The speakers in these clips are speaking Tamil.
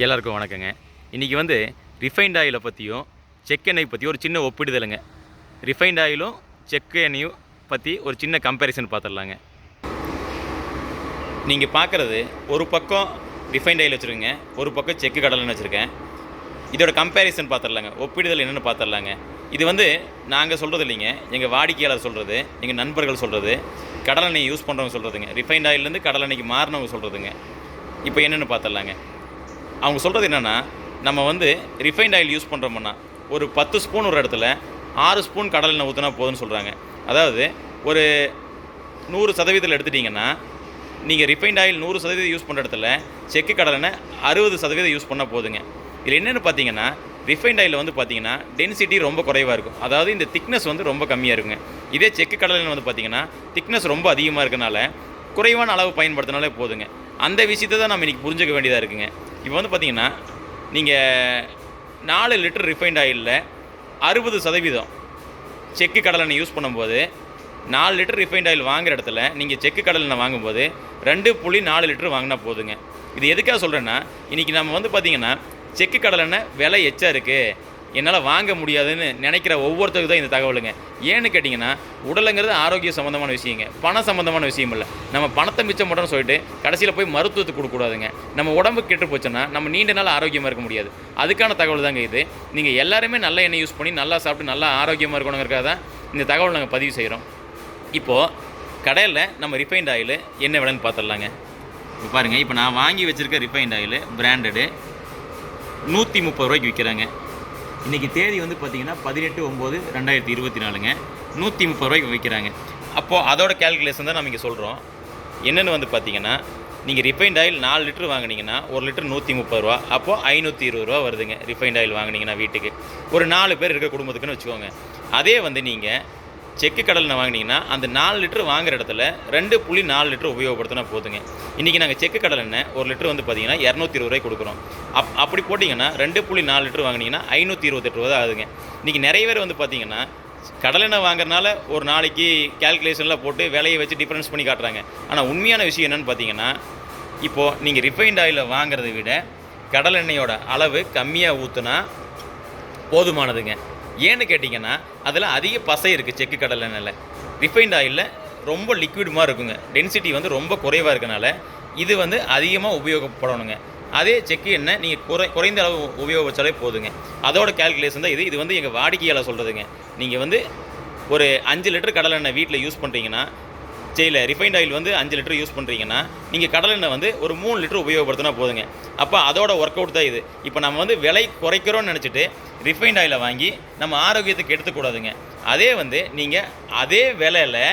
எல்லாருக்கும் வணக்கங்க. இன்றைக்கி வந்து ரிஃபைண்ட் ஆயிலை பற்றியும் செக் எண்ணெய் பற்றியும் ஒரு சின்ன ஒப்பிடுதலுங்க. ரிஃபைண்ட் ஆயிலும் செக்கு எண்ணெயும் பற்றி ஒரு சின்ன கம்பேரிசன் பார்த்துடலாங்க. நீங்கள் பார்க்குறது ஒரு பக்கம் ரிஃபைண்ட் ஆயில் வச்சுருங்க, ஒரு பக்கம் செக்கு கடலைன்னு வச்சுருக்கேன். இதோட கம்பேரிசன் பார்த்துடலாங்க, ஒப்பிடுதல் என்னென்னு பார்த்துடலாங்க. இது வந்து நாங்கள் சொல்கிறது இல்லைங்க, எங்கள் வாடிக்கையாளர் சொல்கிறது, எங்கள் நண்பர்கள் சொல்கிறது, கடலெண்ணெய் யூஸ் பண்ணுறவங்க சொல்கிறதுங்க, ரிஃபைண்ட் ஆயிலேருந்து கடலெண்ணெய்க்கு மாறினவங்க சொல்கிறதுங்க. இப்போ என்னென்னு பார்த்துடலாங்க. அவங்க சொல்கிறது என்னென்னா, நம்ம வந்து ரிஃபைண்ட் ஆயில் யூஸ் பண்ணுறோம்னா ஒரு 10 ஸ்பூன் ஒரு இடத்துல 6 ஸ்பூன் கடலெண்ணெய் ஊற்றினா போதும்னு சொல்கிறாங்க. அதாவது ஒரு 100% எடுத்துட்டிங்கன்னா, நீங்கள் ரிஃபைண்ட் ஆயில் 100% யூஸ் பண்ணுற இடத்துல செக்கு கடலெண்ணெய் 60% யூஸ் பண்ணால் போதுங்க. இதில் என்னென்னு பார்த்தீங்கன்னா, ரிஃபைண்ட் ஆயிலில் வந்து பார்த்தீங்கன்னா டென்சிட்டி ரொம்ப குறைவாக இருக்கும். அதாவது இந்த திக்னஸ் வந்து ரொம்ப கம்மியாக இருக்குங்க. இதே செக்கு கடலெண்ணெய் வந்து பார்த்தீங்கன்னா திக்னஸ் ரொம்ப அதிகமாக இருக்கனால குறைவான அளவு பயன்படுத்தினாலே போதுங்க. அந்த விஷயத்தை தான் நம்ம இன்றைக்கி புரிஞ்சுக்க வேண்டியதாக இருக்குங்க. இப்போ வந்து பார்த்திங்கன்னா, நீங்கள் 4 லிட்டர் ரிஃபைண்ட் ஆயிலில் 60% செக்கு கடலெண்ணெய் யூஸ் பண்ணும்போது 4 லிட்டர் ரிஃபைண்ட் ஆயில் வாங்குகிற இடத்துல நீங்கள் செக்கு கடலெண்ணெய் வாங்கும்போது 2.4 லிட்டர் வாங்கினா போதுங்க. இது எதுக்காக சொல்கிறேன்னா, இன்றைக்கி நம்ம வந்து பார்த்திங்கன்னா செக்கு கடலெண்ணெய் விலை எச்சா இருக்குது, என்னால் வாங்க முடியாதுன்னு நினைக்கிற ஒவ்வொருத்தருக்கு தான் இந்த தகவலுங்க. ஏன்னு கேட்டிங்கன்னா, உடலுங்கிறது ஆரோக்கிய சம்மந்தமான விஷயங்க, பணம் சம்மந்தமான விஷயம் இல்லை. நம்ம பணத்தை மிச்சம் மட்டும்னு சொல்லிட்டு கடைசியில் போய் மருத்துவத்துக்கு கொடுக்கக்கூடாதுங்க. நம்ம உடம்பு கெட்டு போச்சுன்னா நம்ம நீண்ட நாள் ஆரோக்கியமாக இருக்க முடியாது. அதுக்கான தகவல் தாங்க இது. நீங்கள் எல்லாருமே நல்ல எண்ணெய் யூஸ் பண்ணி நல்லா சாப்பிட்டு நல்லா ஆரோக்கியமாக இருக்கணுங்கிறக்காக தான் இந்த தகவல் நாங்கள் பதிவு செய்கிறோம். இப்போது கடையில் நம்ம ரிஃபைண்ட் ஆயில் என்ன விலைன்னு பார்த்துடலாங்க. இப்போ பாருங்கள், இப்போ நான் வாங்கி வச்சுருக்க ரிஃபைண்ட் ஆயில் பிராண்டடு 130 ரூபாய்க்கு விற்கிறாங்க. இன்றைக்கி தேதி வந்து பார்த்திங்கன்னா 18/9/2024ங்க. 130 ரூபாய்க்கு விற்கிறாங்க. அப்போது அதோட கேல்குலேஷன் தான் நம்ம இங்கே சொல்கிறோம். என்னென்னு வந்து பார்த்திங்கன்னா, நீங்கள் ரிஃபைண்ட் ஆயில் 4 லிட்டர் வாங்கினீங்கன்னா 1 லிட்டர் 130 ரூபா, அப்போது 520 ரூபா வருதுங்க. ரிஃபைண்ட் ஆயில் வாங்கினீங்கன்னா வீட்டுக்கு ஒரு 4 பேர் இருக்க குடும்பத்துக்குன்னு வச்சுக்கோங்க. அதே வந்து நீங்கள் செக்கு கடலெண்ணெய் வாங்கினீங்கன்னா அந்த 4 லிட்டர் வாங்குகிற இடத்துல 2.4 லிட்டர் உபயோகப்படுத்தினா போதுங்க. இன்றைக்கி நாங்கள் செக்கு கடலெண்ணெய் 1 லிட்டர் வந்து பார்த்திங்கன்னா 220 ரூபாய்க்கு கொடுக்குறோம். அப்படி போட்டிங்கன்னா 2.4 லிட்டர் வாங்கினீங்கன்னா 528 ரூபா தான் ஆகுதுங்க. இன்றைக்கி நிறைய பேர் வந்து பார்த்திங்கன்னா கடலெண்ணெய் வாங்குறதுனால ஒரு நாளைக்கு கேல்குலேஷனில் போட்டு விலையை வச்சு டிஃப்ரென்ஸ் பண்ணி காட்டுறாங்க. ஆனால் உண்மையான விஷயம் என்னென்னு பார்த்தீங்கன்னா, இப்போது நீங்கள் ரிஃபைண்ட் ஆயிலை வாங்குறதை விட கடலெண்ணெயோட அளவு கம்மியாக ஊற்றுனா போதுமானதுங்க. ஏன்னு கேட்டிங்கன்னா, அதில் அதிக பசை இருக்குது செக்கு கடலெண்ணெயில். ரிஃபைண்ட் ஆயிலில் ரொம்ப லிக்விட் மாதிரி இருக்குங்க, டென்சிட்டி வந்து ரொம்ப குறைவாக இருக்கனால இது வந்து அதிகமாக உபயோகப்படணுங்க. அதே செக்கு எண்ணெய் நீங்கள் குறைந்த அளவு உபயோகிச்சாலே போதுங்க. அதோட கேல்குலேஷன் தான் இது. இது வந்து எங்கள் வாடிக்கையாளர் சொல்கிறதுங்க. நீங்கள் வந்து ஒரு 5 லிட்டர் கடலெண்ணெய் வீட்டில் யூஸ் பண்ணுறீங்கன்னா, ரிஃபைண்ட் ஆயில் வந்து 5 லிட்டர் யூஸ் பண்ணுறீங்கன்னா, நீங்கள் கடலெண்ணெய் வந்து ஒரு 3 லிட்டர் உபயோகப்படுத்தினா போதுங்க. அப்போ அதோட ஒர்க் அவுட் தான் இது. இப்போ நம்ம வந்து விலை குறைக்கிறோன்னு நினச்சிட்டு ரிஃபைண்ட் ஆயிலை வாங்கி நம்ம ஆரோக்கியத்துக்கு எடுத்துக்கூடாதுங்க. அதே வந்து நீங்கள் அதே விலையில்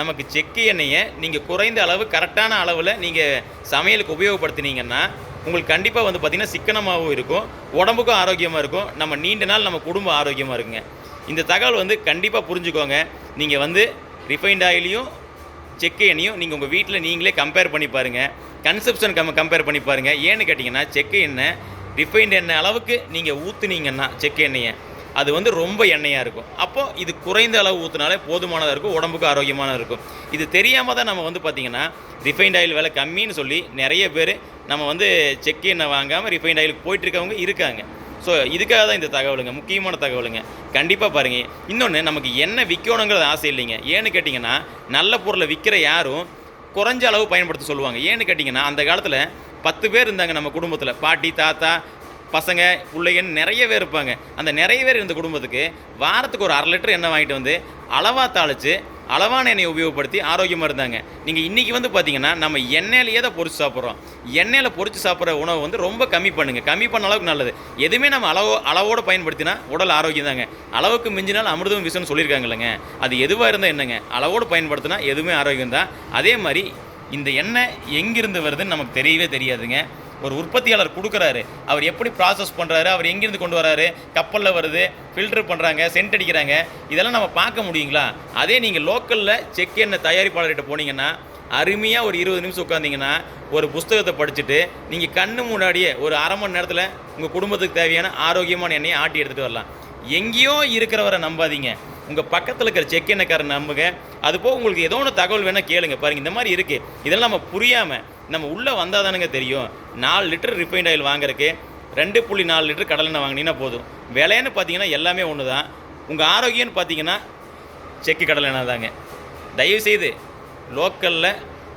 நமக்கு செக்கு எண்ணெயை நீங்கள் குறைந்த அளவு கரெக்டான அளவில் நீங்கள் சமையலுக்கு உபயோகப்படுத்தினீங்கன்னா உங்களுக்கு கண்டிப்பாக வந்து பார்த்திங்கன்னா சிக்கனமாகவும் இருக்கும், உடம்புக்கும் ஆரோக்கியமாக இருக்கும், நம்ம நீண்ட நாள் நம்ம குடும்பம் ஆரோக்கியமாக இருக்குங்க. இந்த தகவல் வந்து கண்டிப்பாக புரிஞ்சுக்கோங்க. நீங்கள் வந்து ரிஃபைண்ட் ஆயிலையும் செக்கு எண்ணெயும் நீங்கள் உங்கள் வீட்டில் நீங்களே கம்பேர் பண்ணி பாருங்கள், கன்சப்ஷன் கம்பேர் பண்ணி பாருங்கள். ஏன்னு கேட்டிங்கன்னா, செக்கு எண்ணெய் ரிஃபைண்ட் எண்ணெய் அளவுக்கு நீங்கள் ஊற்றுனீங்கன்னா செக்கு எண்ணெயை அது வந்து ரொம்ப எண்ணெயாக இருக்கும். அப்போது இது குறைந்த அளவு ஊற்றினாலே போதுமானதாக இருக்கும், உடம்புக்கு ஆரோக்கியமானதாக இருக்கும். இது தெரியாமல் தான் நம்ம வந்து பார்த்திங்கன்னா ரிஃபைண்ட் ஆயில் விலை கம்மின்னு சொல்லி நிறைய பேர் நம்ம வந்து செக்கு எண்ணெய் வாங்காமல் ரிஃபைண்ட் ஆயிலுக்கு போயிட்டுருக்கவங்க இருக்காங்க. ஸோ இதுக்காக தான் இந்த தகவலுங்க, முக்கியமான தகவலுங்க. கண்டிப்பாக பாருங்கள். இன்னொன்று, நமக்கு எண்ணெய் விற்கணுங்கிறது ஆசை இல்லைங்க. ஏன்னு கேட்டிங்கன்னா, நல்ல பொருளை விற்கிற யாரும் குறைஞ்ச அளவு பயன்படுத்த சொல்லுவாங்க. ஏன்னு கேட்டிங்கன்னா, அந்த காலத்தில் 10 பேர் இருந்தாங்க நம்ம குடும்பத்தில், பாட்டி தாத்தா பசங்க பிள்ளைங்கன்னு நிறைய பேர் இருப்பாங்க. அந்த நிறைய பேர் இருந்த குடும்பத்துக்கு வாரத்துக்கு ஒரு 1/2 லிட்டர் எண்ணெய் வாங்கிட்டு வந்து அளவாக தாளித்து அளவான எண்ணெயை உபயோகப்படுத்தி ஆரோக்கியமாக இருந்தாங்க. நீங்கள் இன்றைக்கி வந்து பார்த்திங்கன்னா நம்ம எண்ணெயிலேயே தான் பொரிச்சு சாப்பிட்றோம். எண்ணெயில் பொரிச்சு சாப்பிட்ற உணவு வந்து ரொம்ப கம்மி பண்ணுங்கள். கம்மி பண்ண அளவுக்கு நல்லது. எதுவுமே நம்ம அளவோடு பயன்படுத்தினா உடல் ஆரோக்கியம் தாங்க. அளவுக்கு மிஞ்சினால் அமிர்தம் விஷம்னு சொல்லியிருக்காங்க இல்லைங்க. அது எதுவாக இருந்தால் என்னங்க, அளவோடு பயன்படுத்தினா எதுவுமே ஆரோக்கியம் தான். அதே மாதிரி இந்த எண்ணெய் எங்கிருந்து வருதுன்னு நமக்கு தெரியவே தெரியாதுங்க. ஒரு உற்பத்தியாளர் கொடுக்குறாரு, அவர் எப்படி ப்ராசஸ் பண்ணுறாரு, அவர் எங்கேருந்து கொண்டு வராரு, கப்பலில் வருது, ஃபில்ட்ரு பண்ணுறாங்க, சென்ட் அடிக்கிறாங்க, இதெல்லாம் நம்ம பார்க்க முடியுங்களா? அதே நீங்கள் லோக்கலில் செக் எண்ணெய் தயாரிப்பாளர்கிட்ட போனீங்கன்னா அருமையாக ஒரு 20 நிமிஷம் உட்காந்திங்கன்னா ஒரு புஸ்தகத்தை படிச்சுட்டு நீங்கள் கண்ணு முன்னாடியே ஒரு 1/2 மணி நேரத்தில் உங்கள் குடும்பத்துக்கு தேவையான ஆரோக்கியமான எண்ணெயை ஆட்டி எடுத்துகிட்டு வரலாம். எங்கேயோ இருக்கிறவரை நம்பாதீங்க. உங்கள் பக்கத்தில் இருக்கிற செக் எண்ணெய்க்காரன் நம்புங்க. அதுபோக உங்களுக்கு ஏதோ ஒன்று தகவல் வேணால் கேளுங்க. பாருங்கள், இந்த மாதிரி இருக்குது. இதெல்லாம் நம்ம புரியாமல் நம்ம உள்ளே வந்தால் தானுங்க தெரியும். 4 லிட்டர் ரிஃபைண்ட் ஆயில் வாங்குறதுக்கு 2.4 லிட்டர் கடலெண்ணெய் வாங்கினீங்கன்னா போதும். விலைன்னு பார்த்தீங்கன்னா எல்லாமே ஒன்று தான். உங்கள் ஆரோக்கியம்னு பார்த்தீங்கன்னா செக்கு கடலெண்ணெய் தாங்க. தயவுசெய்து லோக்கலில்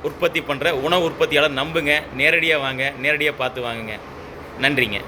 உற்பத்தி பண்ணுற உணவு உற்பத்தியாளர் நம்புங்க. நேரடியாக வாங்க, நேரடியாக பார்த்து வாங்குங்க. நன்றிங்க.